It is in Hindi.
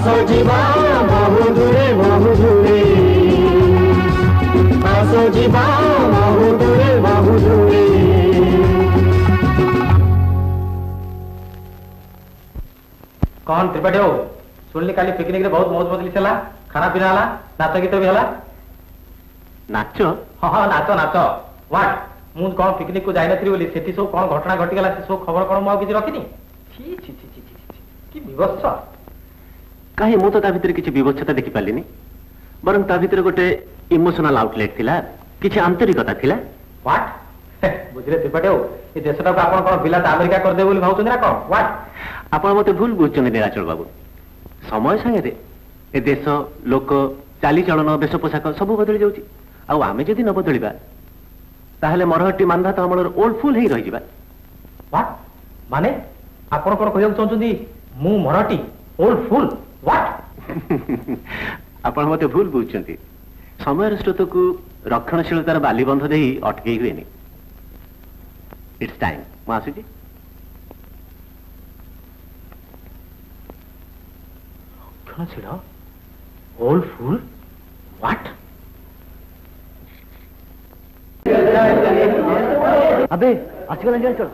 आसो जीवा बहुदूरे बहुदूरे आसो जीवा बहुदूरे बहुदूरे। कौन त्रिपाठी हो सुनली काली पिकनिक रे बहुत मौज मजलिस हला खाना पीना हला नाच गीत भी हला नाच हाँ नाच नाच व्हाट मु कौन पिकनिक को जाई नथि बोली सेठी सब कौन घटना घटी गला से सब खबर कौन मु किछि रखिनी छी छी छी छी की विवत्स कहीं मु तो ता भितर किछि विवत्सता देखि पालिनी बरं ता भितर गोटे इमोशनल आउटलेट थिला किछि आंतरिकता थिला व्हाट बुझले त्रिपाठी हो ए देशटा को आपण कोन बिलात अमेरिका कर दे बोली भाउछन ना कोन व्हाट आपण मते भूल बुझछन निराचल बाबू समय संगे ए देश लोक चाली चलन वेश पोशाक सब बदली जाउची आ आमे जदि न बदलिबा ताहले मरहट्टी मानधा तो हमर ओल्ड फुल ही रहि जिबा व्हाट माने आपण कोन कहियो चाहछुंदी मु मराठी ओल्ड फुल व्हाट आपण मते भूल बुझछंती समय स्रोत को रक्षणशीलतार बालीबंध देई अटकेई हुएनी इट्स टाइम मासु जी रक्षणशील ओल्ड फुल व्हाट अबे आजकल चल